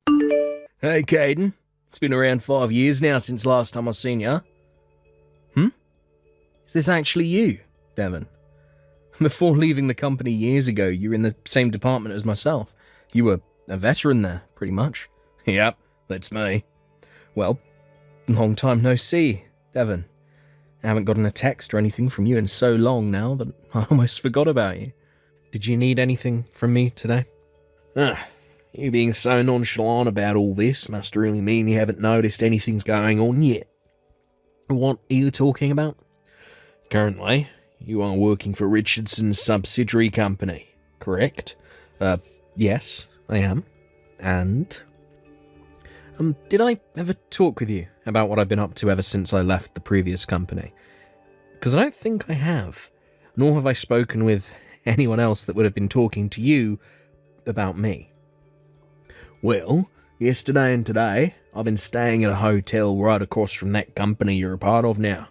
Hey, Caden. It's been around 5 years now since last time I seen ya. Is this actually you, Devan? Before leaving the company years ago, you were in the same department as myself. You were a veteran there, pretty much. Yep, that's me. Well, long time no see, Devan. I haven't gotten a text or anything from you in so long now that I almost forgot about you. Did you need anything from me today? You being so nonchalant about all this must really mean you haven't noticed anything's going on yet. What are you talking about? Currently, you are working for Richardson's subsidiary company, correct? Yes, I am. And? Did I ever talk with you about what I've been up to ever since I left the previous company? Because I don't think I have, nor have I spoken with anyone else that would have been talking to you about me. Well, yesterday and today, I've been staying at a hotel right across from that company you're a part of now.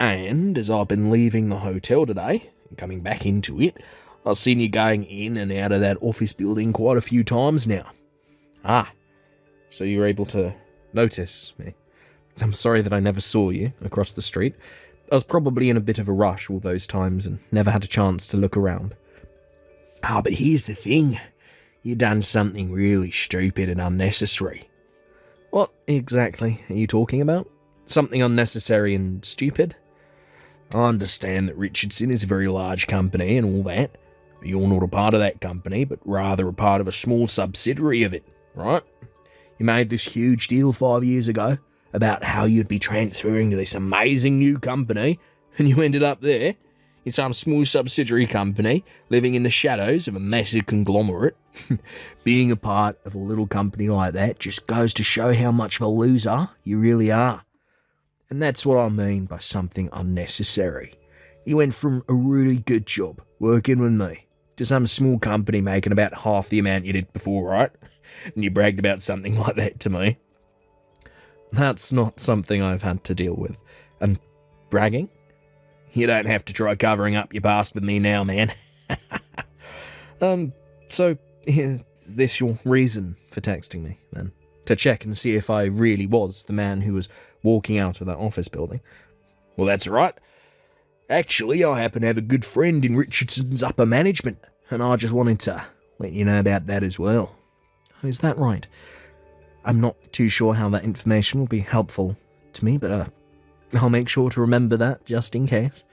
And as I've been leaving the hotel today, and coming back into it, I've seen you going in and out of that office building quite a few times now. So you were able to notice me. I'm sorry that I never saw you across the street. I was probably in a bit of a rush all those times and never had a chance to look around. But here's the thing. You done something really stupid and unnecessary. What exactly are you talking about? Something unnecessary and stupid? I understand that Richardson is a very large company and all that. You're not a part of that company, but rather a part of a small subsidiary of it, right? You made this huge deal 5 years ago about how you'd be transferring to this amazing new company, and you ended up there in some small subsidiary company, living in the shadows of a massive conglomerate. Being a part of a little company like that just goes to show how much of a loser you really are. And that's what I mean by something unnecessary. You went from a really good job working with me to some small company making about half the amount you did before, right? And you bragged about something like that to me. That's not something I've had to deal with. And bragging? You don't have to try covering up your past with me now, man. So, is this your reason for texting me, then? To check and see if I really was the man who was walking out of that office building? Well, that's right. Actually, I happen to have a good friend in Richardson's upper management, and I just wanted to let you know about that as well. Oh, is that right? I'm not too sure how that information will be helpful to me, but I'll make sure to remember that just in case.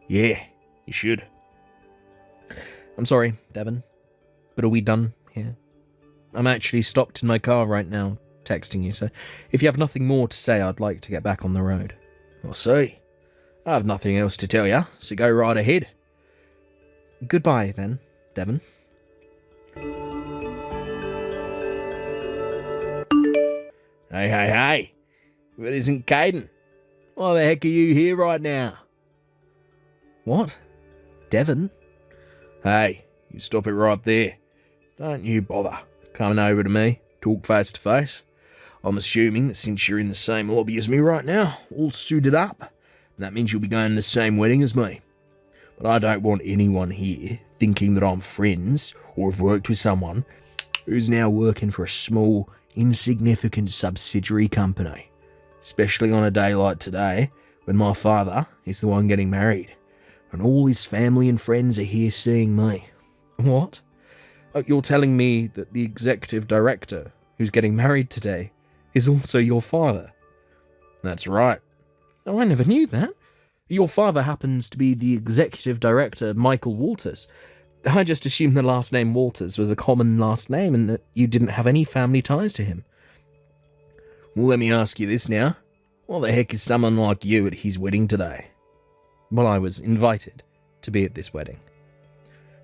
Yeah, you should. I'm sorry, Devan, but are we done here? I'm actually stopped in my car right now, texting you, so if you have nothing more to say, I'd like to get back on the road. I'll see. I have nothing else to tell you, so go right ahead. Goodbye, then, Devan. Hey, if it isn't Caden, why the heck are you here right now? What? Devan? Hey, you stop it right there. Don't you bother coming over to me, talk face to face. I'm assuming that since you're in the same lobby as me right now, all suited up, that means you'll be going to the same wedding as me. But I don't want anyone here thinking that I'm friends or have worked with someone who's now working for a small, insignificant subsidiary company. Especially on a day like today, when my father is the one getting married, and all his family and friends are here seeing me. What? Oh, you're telling me that the executive director who's getting married today is also your father? That's right. Oh, I never knew that. Your father happens to be the executive director, Michael Walters. I just assumed the last name Walters was a common last name and that you didn't have any family ties to him. Well, let me ask you this now. What the heck is someone like you at his wedding today? Well, I was invited to be at this wedding.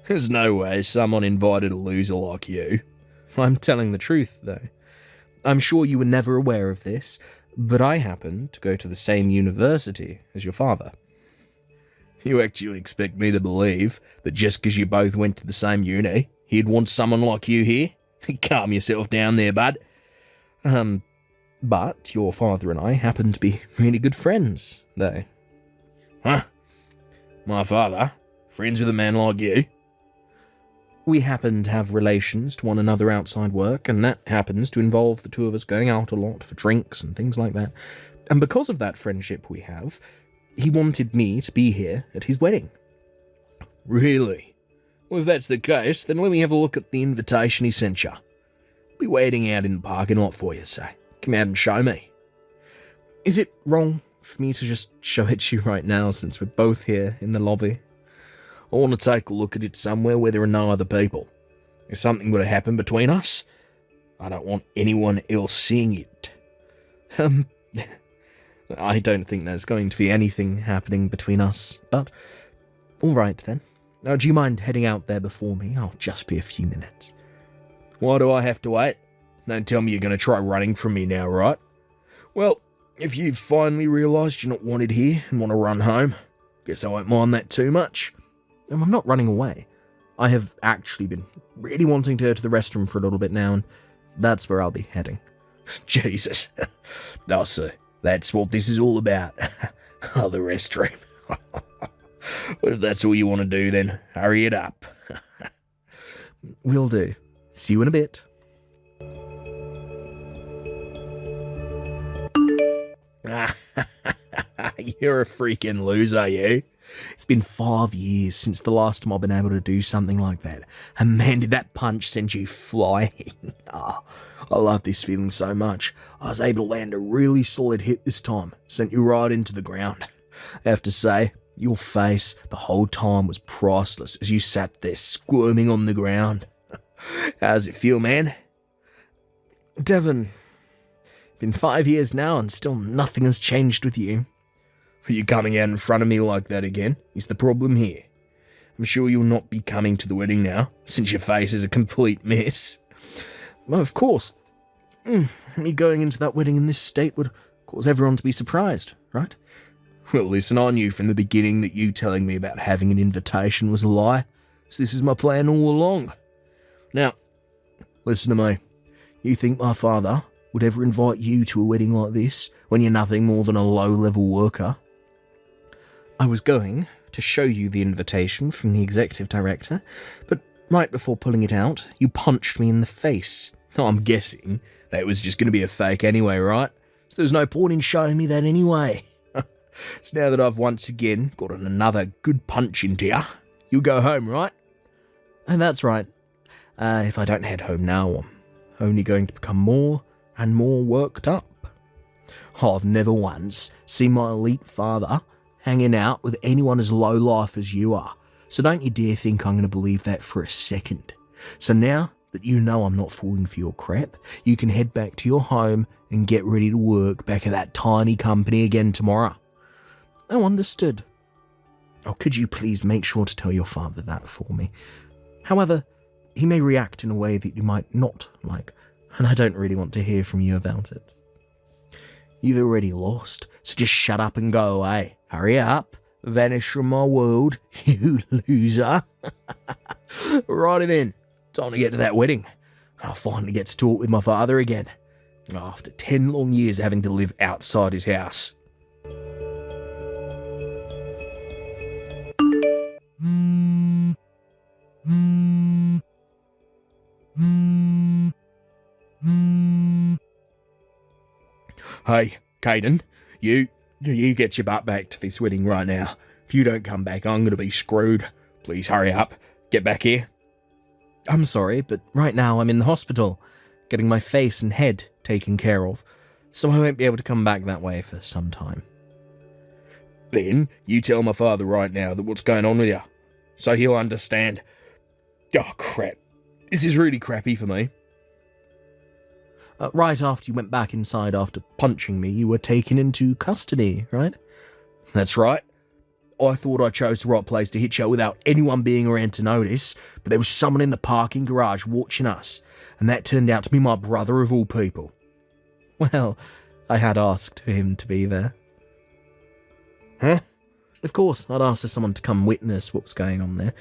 There's no way someone invited a loser like you. I'm telling the truth, though. I'm sure you were never aware of this, but I happen to go to the same university as your father. You actually expect me to believe that just because you both went to the same uni, he'd want someone like you here? Calm yourself down there, bud. But your father and I happen to be really good friends, though. Huh? My father? Friends with a man like you? We happen to have relations to one another outside work, and that happens to involve the two of us going out a lot for drinks and things like that. And because of that friendship we have, he wanted me to be here at his wedding. Really? Well, if that's the case, then let me have a look at the invitation he sent you. I'll be waiting out in the parking lot for you, so come out and show me. Is it wrong for me to just show it to you right now, since we're both here in the lobby? I want to take a look at it somewhere where there are no other people. If something were to happen between us, I don't want anyone else seeing it. I don't think there's going to be anything happening between us, but alright then. Do you mind heading out there before me? I'll just be a few minutes. Why do I have to wait? Don't tell me you're going to try running from me now, right? Well, if you've finally realised you're not wanted here and want to run home, guess I won't mind that too much. I'm not running away. I have actually been really wanting to go to the restroom for a little bit now, and that's where I'll be heading. Jesus. Oh, so that's what this is all about. Oh, the restroom. Well, if that's all you want to do, then hurry it up. Will do. See you in a bit. You're a freaking loser, you. It's been 5 years since the last time I've been able to do something like that. And man, did that punch send you flying. Oh, I love this feeling so much. I was able to land a really solid hit this time. Sent you right into the ground. I have to say, your face the whole time was priceless as you sat there squirming on the ground. How does it feel, man? Devan, been 5 years now and still nothing has changed with you. Are you coming out in front of me like that again? Is the problem here? I'm sure you'll not be coming to the wedding now, since your face is a complete mess. Well, of course. Me going into that wedding in this state would cause everyone to be surprised, right? Well, listen, I knew from the beginning that you telling me about having an invitation was a lie, so this is my plan all along. Now, listen to me. You think my father would ever invite you to a wedding like this when you're nothing more than a low-level worker? I was going to show you the invitation from the executive director, but right before pulling it out, you punched me in the face. I'm guessing that was just going to be a fake anyway, right? So there's no point in showing me that anyway. So now that I've once again gotten another good punch into you, you'll go home, right? And that's right. If I don't head home now, I'm only going to become more and more worked up. I've never once seen my elite father hanging out with anyone as low-life as you are, so don't you dare think I'm going to believe that for a second. So now that you know I'm not falling for your crap, you can head back to your home and get ready to work back at that tiny company again tomorrow. Oh, understood. Oh, could you please make sure to tell your father that for me? However, he may react in a way that you might not like, and I don't really want to hear from you about it. You've already lost, so just shut up and go away. Hurry up, vanish from my world, you loser. Righty then, time to get to that wedding. I'll finally get to talk with my father again, after 10 long years having to live outside his house. Hey, Caden, you get your butt back to this wedding right now. If you don't come back, I'm going to be screwed. Please hurry up. Get back here. I'm sorry, but right now I'm in the hospital, getting my face and head taken care of, so I won't be able to come back that way for some time. Then you tell my father right now that what's going on with you, so he'll understand. Oh, crap. This is really crappy for me. Right after you went back inside after punching me, you were taken into custody, right? That's right. I thought I chose the right place to hit you without anyone being around to notice, but there was someone in the parking garage watching us, and that turned out to be my brother of all people. Well, I had asked for him to be there. Huh? Of course, I'd asked for someone to come witness what was going on there.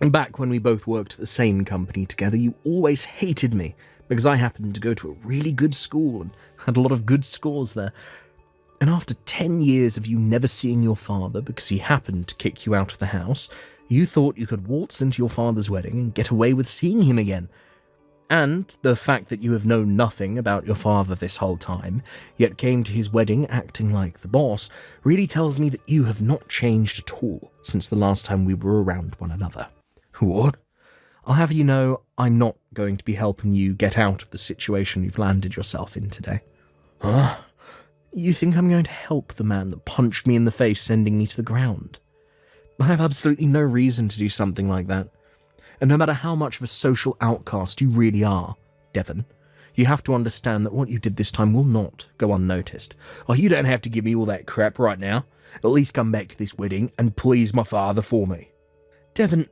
And back when we both worked at the same company together, you always hated me, because I happened to go to a really good school and had a lot of good scores there. And after 10 years of you never seeing your father because he happened to kick you out of the house, You thought you could waltz into your father's wedding and get away with seeing him again. And the fact that you have known nothing about your father this whole time, yet came to his wedding acting like the boss, really tells me that you have not changed at all since the last time we were around one another. What? I'll have you know I'm not going to be helping you get out of the situation you've landed yourself in today. Huh? You think I'm going to help the man that punched me in the face, sending me to the ground? I have absolutely no reason to do something like that. And no matter how much of a social outcast you really are, Devan, you have to understand that what you did this time will not go unnoticed. Oh, you don't have to give me all that crap right now. At least come back to this wedding and please my father for me. Devan,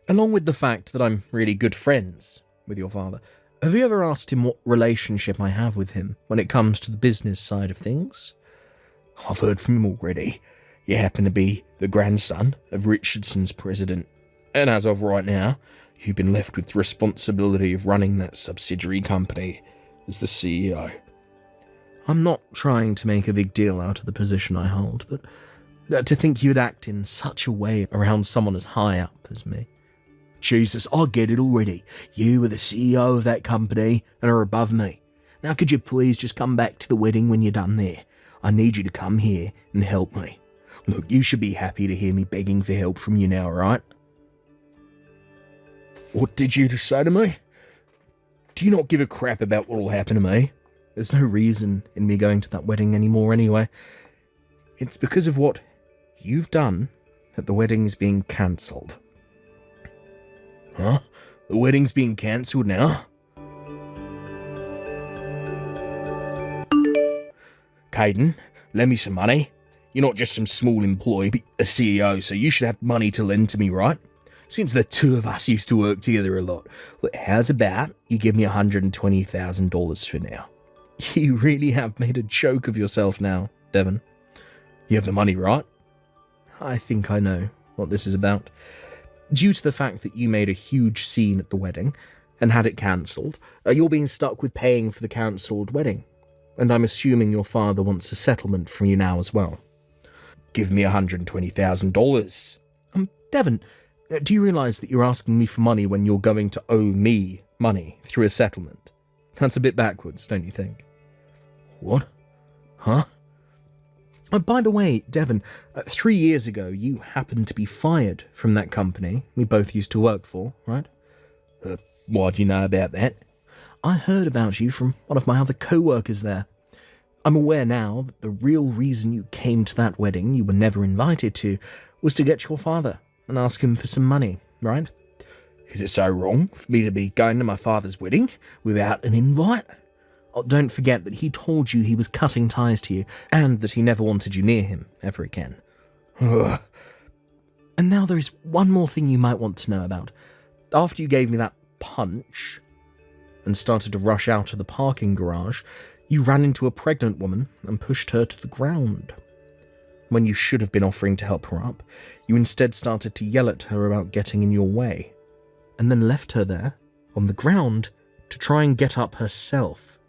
along with the fact that I'm really good friends with your father, have you ever asked him what relationship I have with him when it comes to the business side of things? I've heard from him already. You happen to be the grandson of Richardson's president. And as of right now, you've been left with the responsibility of running that subsidiary company as the CEO. I'm not trying to make a big deal out of the position I hold, but to think you'd act in such a way around someone as high up as me. Jesus, I get it already. You are the CEO of that company and are above me. Now could you please just come back to the wedding when you're done there? I need you to come here and help me. Look, you should be happy to hear me begging for help from you now, right? What did you just say to me? Do you not give a crap about what will happen to me? There's no reason in me going to that wedding anymore anyway. It's because of what you've done that the wedding is being cancelled. Huh? The wedding's being cancelled now? Caden, lend me some money. You're not just some small employee, but a CEO, so you should have money to lend to me, right? Since the two of us used to work together a lot. Look, how's about you give me $120,000 for now? You really have made a joke of yourself now, Devan. You have the money, right? I think I know what this is about. Due to the fact that you made a huge scene at the wedding and had it cancelled, you're being stuck with paying for the cancelled wedding. And I'm assuming your father wants a settlement from you now as well. Give me $120,000. Devan, do you realise that you're asking me for money when you're going to owe me money through a settlement? That's a bit backwards, don't you think? What? Huh? By the way, Devan, 3 years ago you happened to be fired from that company we both used to work for, right? Why do you know about that? I heard about you from one of my other co-workers there. I'm aware now that the real reason you came to that wedding you were never invited to was to get your father and ask him for some money, right? Is it so wrong for me to be going to my father's wedding without an invite? Oh, don't forget that he told you he was cutting ties to you and that he never wanted you near him ever again. Ugh. And now there is one more thing you might want to know about. After you gave me that punch and started to rush out of the parking garage, you ran into a pregnant woman and pushed her to the ground. When you should have been offering to help her up, you instead started to yell at her about getting in your way, and then left her there, on the ground, to try and get up herself.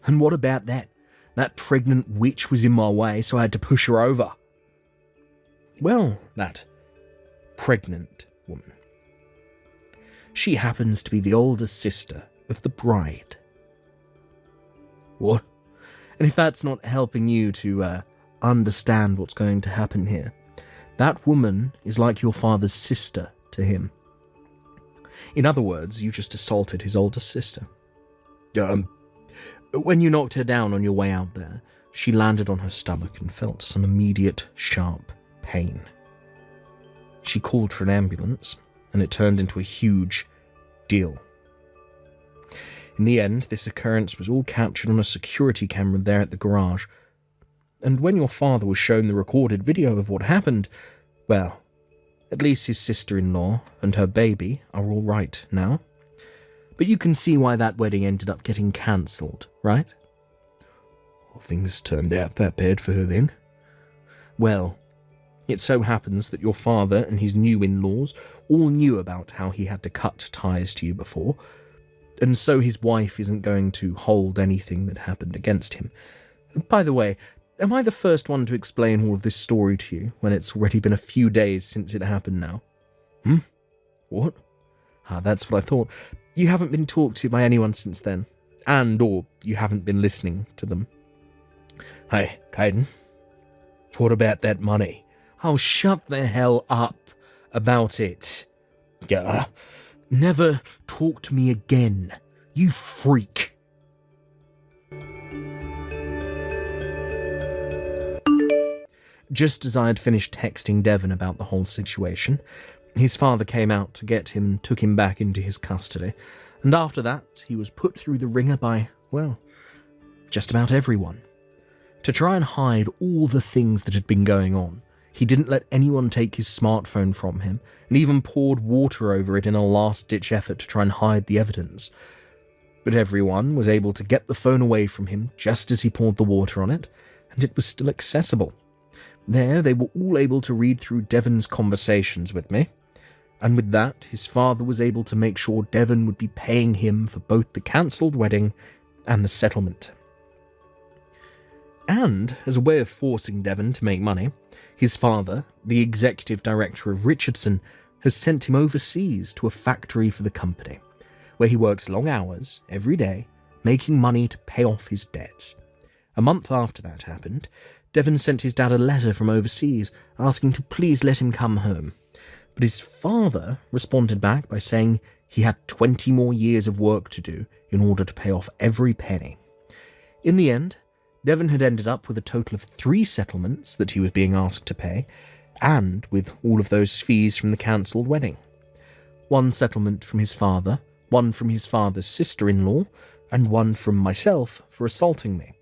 And what about that? That pregnant witch was in my way, so I had to push her over. Well, that pregnant woman. She happens to be the older sister of the bride. What? And if that's not helping you to understand what's going to happen here, that woman is like your father's sister to him. In other words, you just assaulted his older sister. When you knocked her down on your way out there, she landed on her stomach and felt some immediate, sharp pain. She called for an ambulance, and it turned into a huge deal. In the end, this occurrence was all captured on a security camera there at the garage, and when your father was shown the recorded video of what happened, well, at least his sister-in-law and her baby are all right now. But you can see why that wedding ended up getting cancelled, right? Well, things turned out that bad for her then. Well, it so happens that your father and his new in-laws all knew about how he had to cut ties to you before, and so his wife isn't going to hold anything that happened against him. By the way, am I the first one to explain all of this story to you when it's already been a few days since it happened now? What? That's what I thought. You haven't been talked to by anyone since then, or you haven't been listening to them. Hey, Caden, what about that money? Oh, shut the hell up about it. Never talk to me again, you freak. Just as I had finished texting Devan about the whole situation, his father came out to get him and took him back into his custody, and after that he was put through the ringer by, well, just about everyone. To try and hide all the things that had been going on, he didn't let anyone take his smartphone from him, and even poured water over it in a last-ditch effort to try and hide the evidence. But everyone was able to get the phone away from him just as he poured the water on it, and it was still accessible. There, they were all able to read through Devan's conversations with me, and with that, his father was able to make sure Devan would be paying him for both the cancelled wedding and the settlement. And, as a way of forcing Devan to make money, his father, the executive director of Richardson, has sent him overseas to a factory for the company, where he works long hours every day, making money to pay off his debts. A month after that happened, Devan sent his dad a letter from overseas asking to please let him come home. But his father responded back by saying he had 20 more years of work to do in order to pay off every penny. In the end, Devan had ended up with a total of 3 settlements that he was being asked to pay, and with all of those fees from the cancelled wedding. 1 settlement from his father, 1 from his father's sister-in-law, and 1 from myself for assaulting me.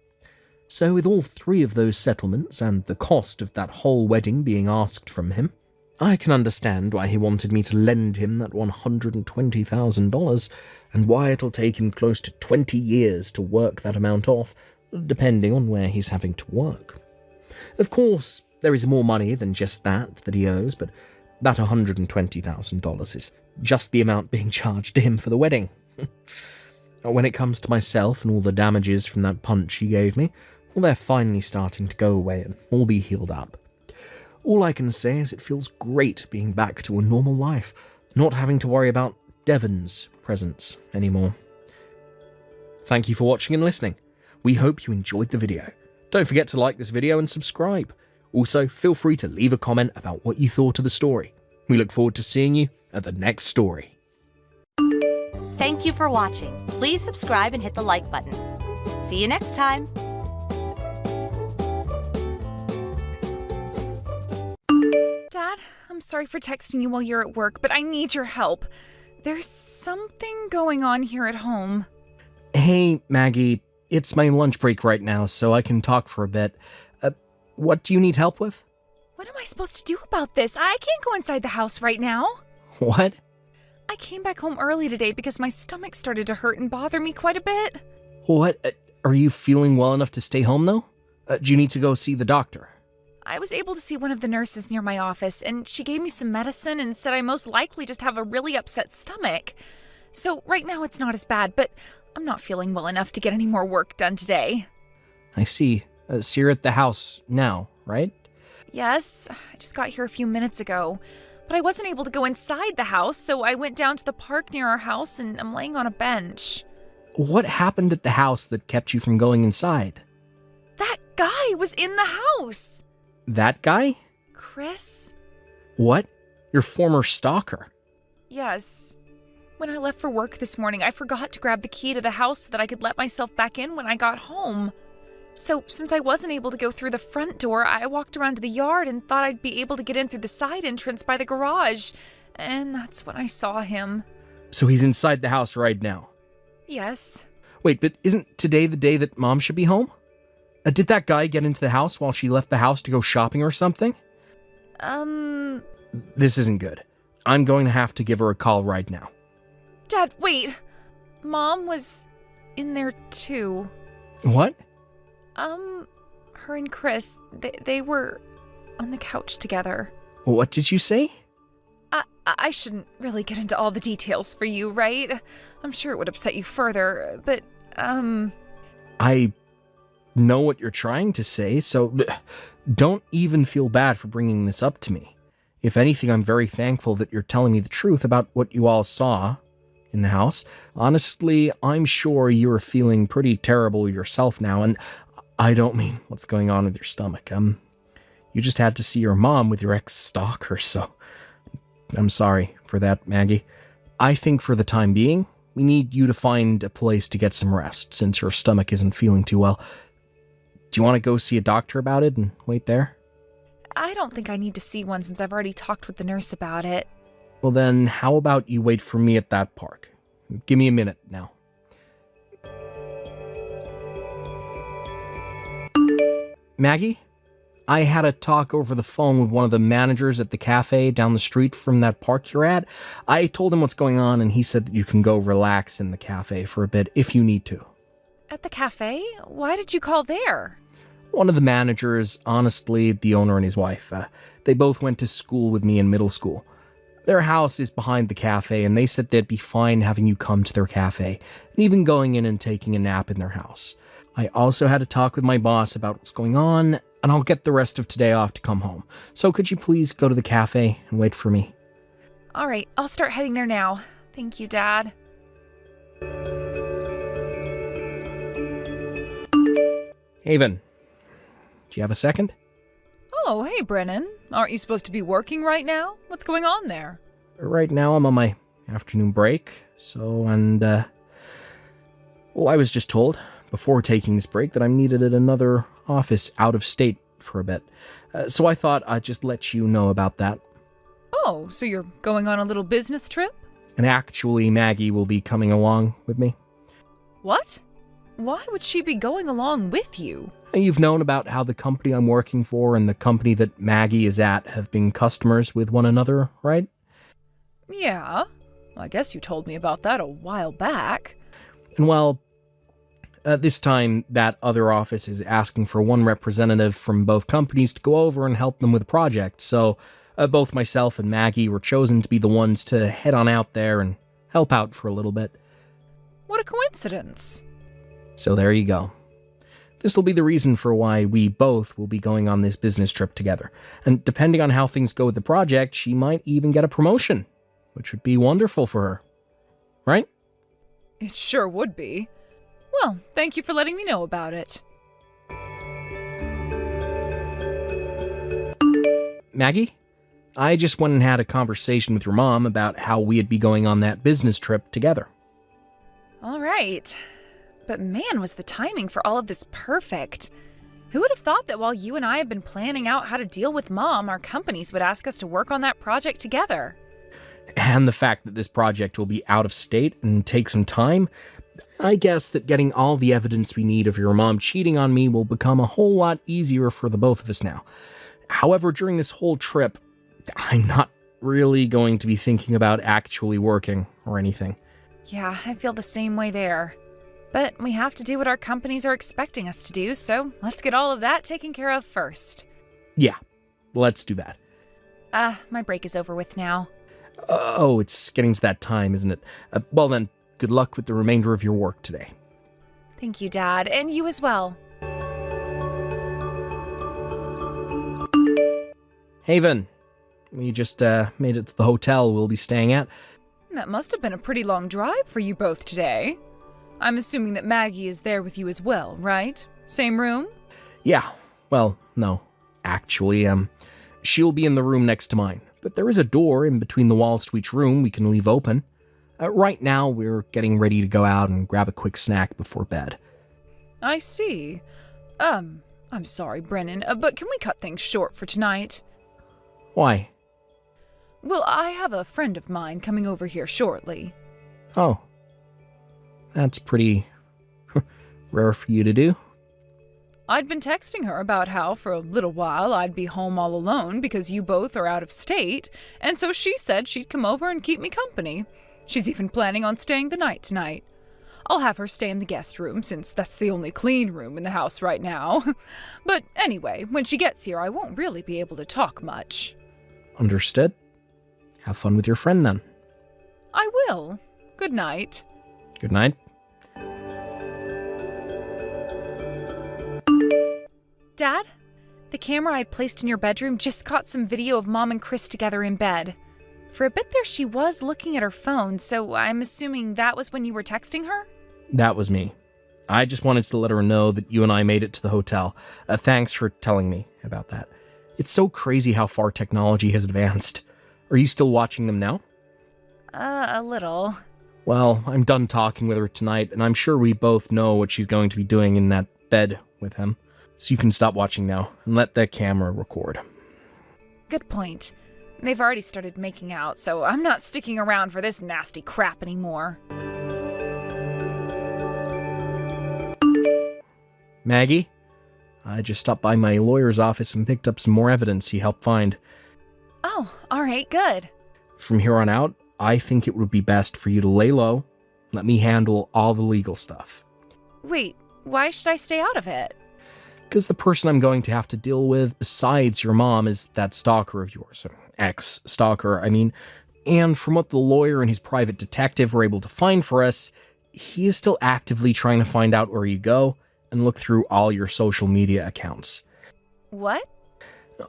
So with all 3 of those settlements and the cost of that whole wedding being asked from him, I can understand why he wanted me to lend him that $120,000 and why it'll take him close to 20 years to work that amount off, depending on where he's having to work. Of course, there is more money than just that he owes, but that $120,000 is just the amount being charged to him for the wedding. When it comes to myself and all the damages from that punch he gave me, well, they're finally starting to go away and all be healed up. All I can say is it feels great being back to a normal life, not having to worry about Devan's presence anymore. Thank you for watching and listening. We hope you enjoyed the video. Don't forget to like this video and subscribe. Also, feel free to leave a comment about what you thought of the story. We look forward to seeing you at the next story. Thank you for watching. Please subscribe and hit the like button. See you next time. Dad, I'm sorry for texting you while you're at work, but I need your help. There's something going on here at home. Hey, Maggie. It's my lunch break right now, so I can talk for a bit. What do you need help with? What am I supposed to do about this? I can't go inside the house right now. What? I came back home early today because my stomach started to hurt and bother me quite a bit. What? Are you feeling well enough to stay home, though? Do you need to go see the doctor? I was able to see one of the nurses near my office, and she gave me some medicine and said I most likely just have a really upset stomach. So right now it's not as bad, but I'm not feeling well enough to get any more work done today. I see. So you're at the house now, right? Yes, I just got here a few minutes ago. But I wasn't able to go inside the house, so I went down to the park near our house and I'm laying on a bench. What happened at the house that kept you from going inside? That guy was in the house! That guy? Chris? What? Your former stalker? Yes. When I left for work this morning, I forgot to grab the key to the house so that I could let myself back in when I got home. So, since I wasn't able to go through the front door, I walked around to the yard and thought I'd be able to get in through the side entrance by the garage. And that's when I saw him. So he's inside the house right now? Yes. Wait, but isn't today the day that Mom should be home? Did that guy get into the house while she left the house to go shopping or something? This isn't good. I'm going to have to give her a call right now. Dad, wait. Mom was in there too. What? Her and Chris, they were on the couch together. What did you say? I shouldn't really get into all the details for you, right? I'm sure it would upset you further, but, know what you're trying to say, so don't even feel bad for bringing this up to me. If anything, I'm very thankful that you're telling me the truth about what you all saw in the house. Honestly, I'm sure you're feeling pretty terrible yourself now, and I don't mean what's going on with your stomach. You just had to see your mom with your ex-stalker, so I'm sorry for that, Maggie. I think for the time being, we need you to find a place to get some rest, since your stomach isn't feeling too well. Do you want to go see a doctor about it and wait there? I don't think I need to see one since I've already talked with the nurse about it. Well then, how about you wait for me at that park? Give me a minute now. Maggie? I had a talk over the phone with one of the managers at the cafe down the street from that park you're at. I told him what's going on and he said that you can go relax in the cafe for a bit if you need to. At the cafe? Why did you call there? One of the managers, honestly, the owner and his wife, they both went to school with me in middle school. Their house is behind the cafe, and they said they'd be fine having you come to their cafe, and even going in and taking a nap in their house. I also had a talk with my boss about what's going on, and I'll get the rest of today off to come home. So could you please go to the cafe and wait for me? All right, I'll start heading there now. Thank you, Dad. Haven, do you have a second? Oh, hey, Brennan. Aren't you supposed to be working right now? What's going on there? Right now I'm on my afternoon break, well, I was just told before taking this break that I'm needed at another office out of state for a bit. So I thought I'd just let you know about that. Oh, so you're going on a little business trip? And actually, Maggie will be coming along with me. What? Why would she be going along with you? You've known about how the company I'm working for and the company that Maggie is at have been customers with one another, right? Yeah. I guess you told me about that a while back. And well, this time that other office is asking for one representative from both companies to go over and help them with a project, so both myself and Maggie were chosen to be the ones to head on out there and help out for a little bit. What a coincidence. So there you go. This will be the reason for why we both will be going on this business trip together. And depending on how things go with the project, she might even get a promotion, which would be wonderful for her. Right? It sure would be. Well, thank you for letting me know about it. Maggie? I just went and had a conversation with your mom about how we'd be going on that business trip together. All right. But man, was the timing for all of this perfect. Who would have thought that while you and I have been planning out how to deal with Mom, our companies would ask us to work on that project together? And the fact that this project will be out of state and take some time, I guess that getting all the evidence we need of your mom cheating on me will become a whole lot easier for the both of us now. However, during this whole trip, I'm not really going to be thinking about actually working or anything. Yeah, I feel the same way there. But we have to do what our companies are expecting us to do, so let's get all of that taken care of first. Yeah, let's do that. My break is over with now. Oh, it's getting to that time, isn't it? Well then, good luck with the remainder of your work today. Thank you, Dad, and you as well. Haven, we just made it to the hotel we'll be staying at. That must have been a pretty long drive for you both today. I'm assuming that Maggie is there with you as well, right? Same room? Yeah, well, no. Actually, she'll be in the room next to mine, but there is a door in between the walls to each room we can leave open. Right now, we're getting ready to go out and grab a quick snack before bed. I see. I'm sorry, Brennan, but can we cut things short for tonight? Why? Well, I have a friend of mine coming over here shortly. Oh. That's pretty rare for you to do. I'd been texting her about how for a little while I'd be home all alone because you both are out of state, and so she said she'd come over and keep me company. She's even planning on staying the night tonight. I'll have her stay in the guest room since that's the only clean room in the house right now. But anyway, when she gets here, I won't really be able to talk much. Understood. Have fun with your friend then. I will. Good night. Good night. Dad? The camera I'd placed in your bedroom just caught some video of Mom and Chris together in bed. For a bit there, she was looking at her phone, so I'm assuming that was when you were texting her? That was me. I just wanted to let her know that you and I made it to the hotel. Thanks for telling me about that. It's so crazy how far technology has advanced. Are you still watching them now? A little. Well, I'm done talking with her tonight, and I'm sure we both know what she's going to be doing in that bed with him. So you can stop watching now and let the camera record. Good point. They've already started making out, so I'm not sticking around for this nasty crap anymore. Maggie? I just stopped by my lawyer's office and picked up some more evidence he helped find. Oh, alright, good. From here on out, I think it would be best for you to lay low, let me handle all the legal stuff. Wait, why should I stay out of it? Because the person I'm going to have to deal with besides your mom is that stalker of yours. Ex-stalker, I mean. And from what the lawyer and his private detective were able to find for us, he is still actively trying to find out where you go and look through all your social media accounts. What?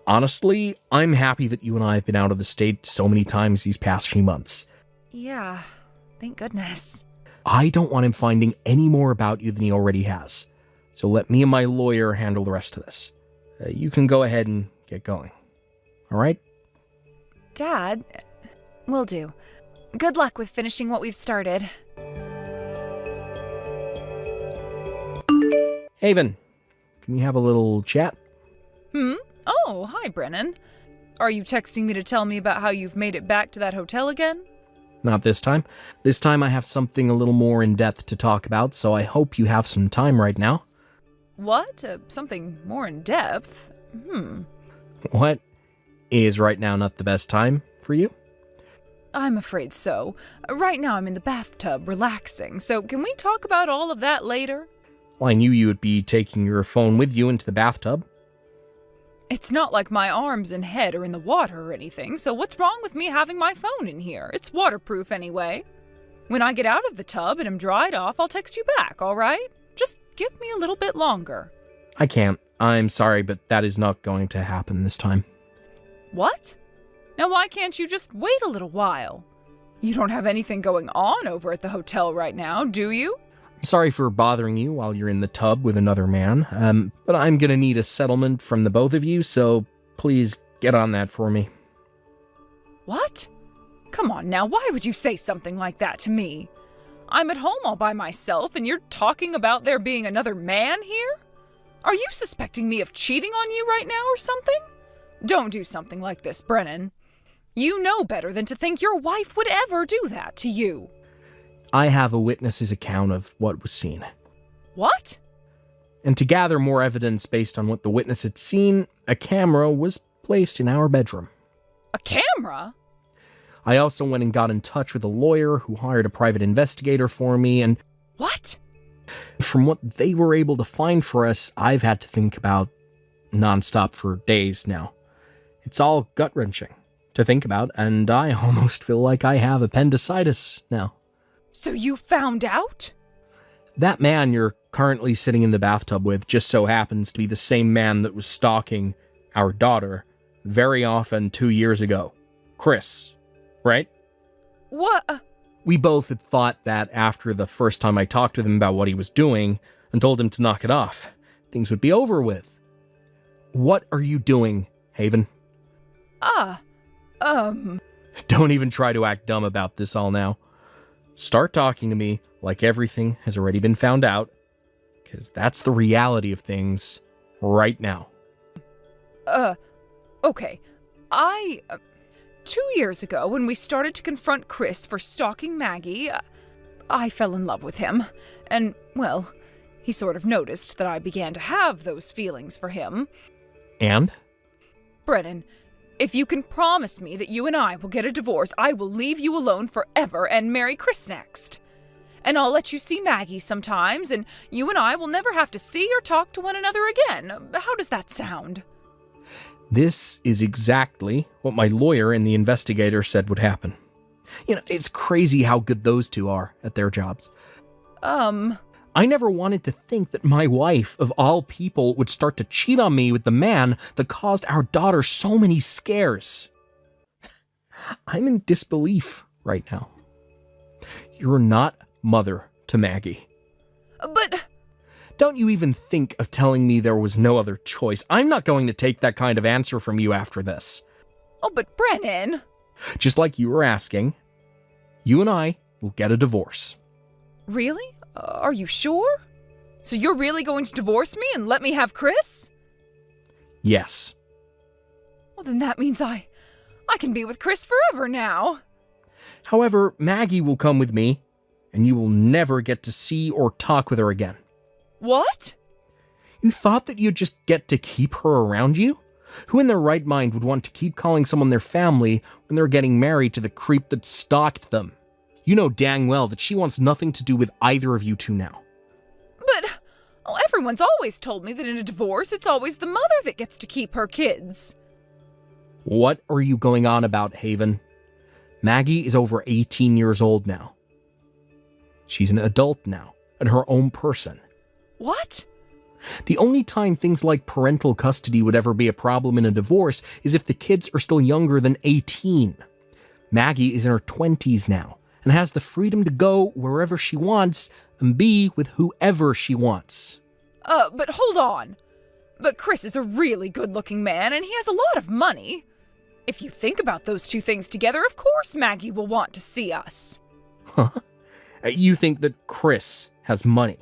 Honestly, I'm happy that you and I have been out of the state so many times these past few months. Yeah, thank goodness. I don't want him finding any more about you than he already has. So let me and my lawyer handle the rest of this. You can go ahead and get going. All right? Dad, will do. Good luck with finishing what we've started. Haven, can we have a little chat? Oh, hi, Brennan. Are you texting me to tell me about how you've made it back to that hotel again? Not this time. This time I have something a little more in-depth to talk about, so I hope you have some time right now. What? Something more in depth? What? Is right now not the best time for you? I'm afraid so. Right now I'm in the bathtub, relaxing, so can we talk about all of that later? Well, I knew you would be taking your phone with you into the bathtub. It's not like my arms and head are in the water or anything, so what's wrong with me having my phone in here? It's waterproof anyway. When I get out of the tub and am dried off, I'll text you back, all right? Just give me a little bit longer. I can't. I'm sorry, but that is not going to happen this time. What? Now why can't you just wait a little while? You don't have anything going on over at the hotel right now, do you? I'm sorry for bothering you while you're in the tub with another man, but I'm gonna need a settlement from the both of you, so please get on that for me. What? Come on now, why would you say something like that to me? I'm at home all by myself and you're talking about there being another man here? Are you suspecting me of cheating on you right now or something? Don't do something like this, Brennan. You know better than to think your wife would ever do that to you. I have a witness's account of what was seen. What? And to gather more evidence based on what the witness had seen, a camera was placed in our bedroom. A camera? I also went and got in touch with a lawyer who hired a private investigator for me, and What? from what they were able to find for us, I've had to think about nonstop for days now. It's all gut-wrenching to think about, and I almost feel like I have appendicitis now. So you found out? That man you're currently sitting in the bathtub with just so happens to be the same man that was stalking our daughter very often 2 years ago. Chris, right? What? We both had thought that after the first time I talked with him about what he was doing and told him to knock it off, things would be over with. What are you doing, Haven? Don't even try to act dumb about this all now. Start talking to me like everything has already been found out, because that's the reality of things right now. Okay. 2 years ago, when we started to confront Chris for stalking Maggie, I fell in love with him. And, well, he sort of noticed that I began to have those feelings for him. And? Brennan, if you can promise me that you and I will get a divorce, I will leave you alone forever and marry Chris next. And I'll let you see Maggie sometimes, and you and I will never have to see or talk to one another again. How does that sound? This is exactly what my lawyer and the investigator said would happen. You know, it's crazy how good those two are at their jobs. I never wanted to think that my wife, of all people, would start to cheat on me with the man that caused our daughter so many scares. I'm in disbelief right now. You're not mother to Maggie. But... Don't you even think of telling me there was no other choice. I'm not going to take that kind of answer from you after this. Oh, but Brennan... Just like you were asking, you and I will get a divorce. Really? Are you sure? So you're really going to divorce me and let me have Chris? Yes. Well, then that means I can be with Chris forever now. However, Maggie will come with me, and you will never get to see or talk with her again. What? You thought that you'd just get to keep her around you? Who in their right mind would want to keep calling someone their family when they're getting married to the creep that stalked them? You know dang well that she wants nothing to do with either of you two now. But, everyone's always told me that in a divorce, it's always the mother that gets to keep her kids. What are you going on about, Haven? Maggie is over 18 years old now. She's an adult now, and her own person. What? The only time things like parental custody would ever be a problem in a divorce is if the kids are still younger than 18. Maggie is in her 20s now, and has the freedom to go wherever she wants and be with whoever she wants. But hold on. But Chris is a really good-looking man, and he has a lot of money. If you think about those two things together, of course Maggie will want to see us. Huh? You think that Chris has money?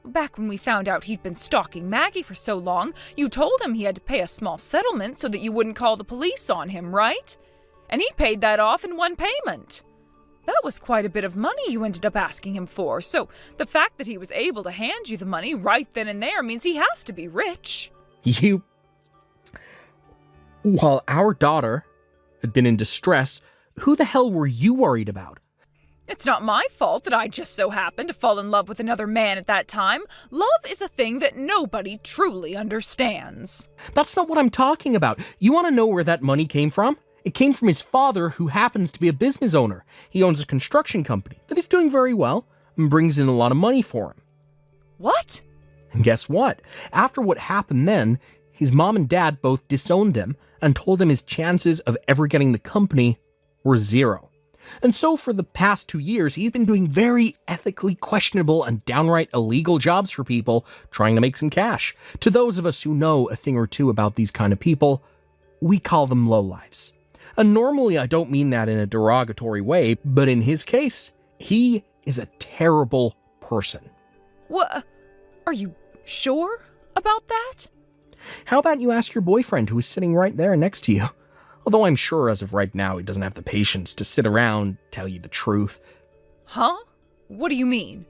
Back when we found out he'd been stalking Maggie for so long, you told him he had to pay a small settlement so that you wouldn't call the police on him, right? And he paid that off in one payment. That was quite a bit of money you ended up asking him for, so the fact that he was able to hand you the money right then and there means he has to be rich. While our daughter had been in distress, who the hell were you worried about? It's not my fault that I just so happened to fall in love with another man at that time. Love is a thing that nobody truly understands. That's not what I'm talking about. You want to know where that money came from? It came from his father, who happens to be a business owner. He owns a construction company that is doing very well and brings in a lot of money for him. What? And guess what? After what happened then, his mom and dad both disowned him and told him his chances of ever getting the company were zero. And so for the past 2 years, he's been doing very ethically questionable and downright illegal jobs for people, trying to make some cash. To those of us who know a thing or two about these kind of people, we call them lowlives. And normally I don't mean that in a derogatory way, but in his case, he is a terrible person. What? Are you sure about that? How about you ask your boyfriend, who is sitting right there next to you? Although I'm sure as of right now, he doesn't have the patience to sit around and tell you the truth. Huh? What do you mean?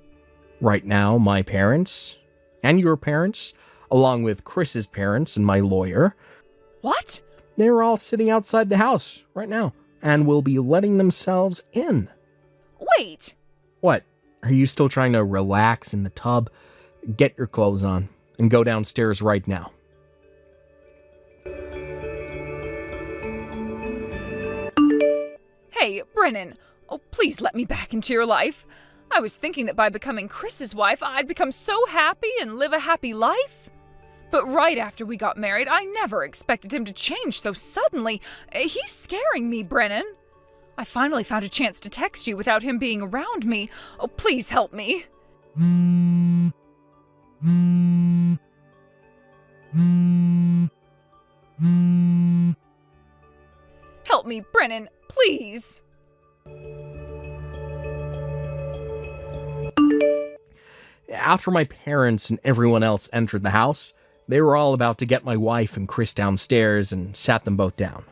Right now, my parents, and your parents, along with Chris's parents and my lawyer. What? They're all sitting outside the house right now, and will be letting themselves in. Wait! What? Are you still trying to relax in the tub? Get your clothes on, and go downstairs right now. Hey, Brennan, please let me back into your life. I was thinking that by becoming Chris's wife, I'd become so happy and live a happy life. But right after we got married, I never expected him to change so suddenly. He's scaring me, Brennan. I finally found a chance to text you without him being around me. Please help me. Help me, Brennan, please. After my parents and everyone else entered the house, they were all about to get my wife and Chris downstairs and sat them both down.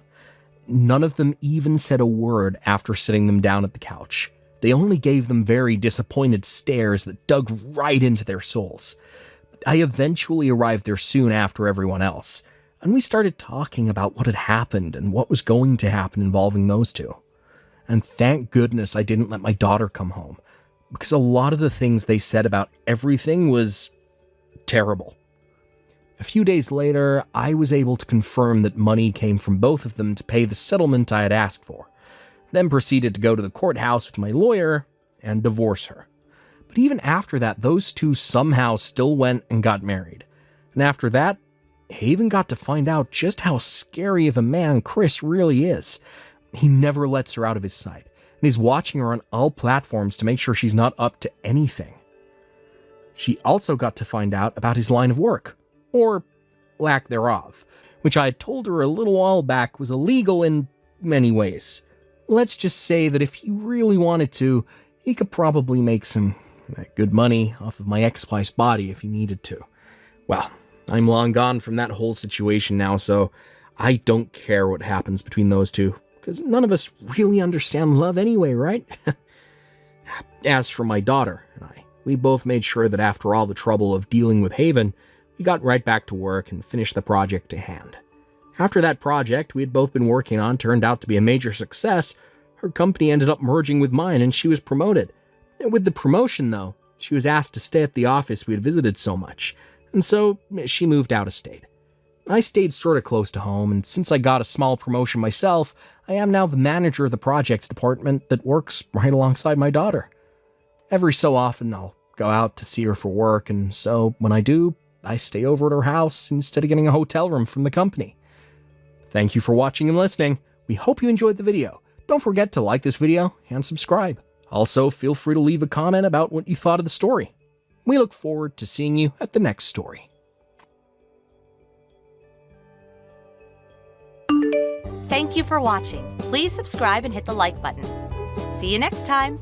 None of them even said a word after sitting them down at the couch. They only gave them very disappointed stares that dug right into their souls. I eventually arrived there soon after everyone else, and we started talking about what had happened and what was going to happen involving those two. And thank goodness I didn't let my daughter come home, because a lot of the things they said about everything was terrible. A few days later, I was able to confirm that money came from both of them to pay the settlement I had asked for, then proceeded to go to the courthouse with my lawyer and divorce her. But But even after that, those two somehow still went and got married. And after that, Haven got to find out just how scary of a man Chris really is. He never lets her out of his sight, and he's watching her on all platforms to make sure she's not up to anything. She also got to find out about his line of work, or lack thereof, which I had told her a little while back was illegal in many ways. Let's just say that if he really wanted to, he could probably make some good money off of my ex-wife's body if he needed to. Well, I'm long gone from that whole situation now, so I don't care what happens between those two, because none of us really understand love anyway, right? As for my daughter and I, we both made sure that after all the trouble of dealing with Haven, we got right back to work and finished the project at hand. After that project we had both been working on turned out to be a major success, her company ended up merging with mine and she was promoted. With the promotion, though, she was asked to stay at the office we had visited so much, and so she moved out of state. I stayed sort of close to home, and since I got a small promotion myself, I am now the manager of the projects department that works right alongside my daughter. Every so often, I'll go out to see her for work, and so when I do, I stay over at her house instead of getting a hotel room from the company. Thank you for watching and listening. We hope you enjoyed the video. Don't forget to like this video and subscribe. Also, feel free to leave a comment about what you thought of the story. We look forward to seeing you at the next story. Thank you for watching. Please subscribe and hit the like button. See you next time.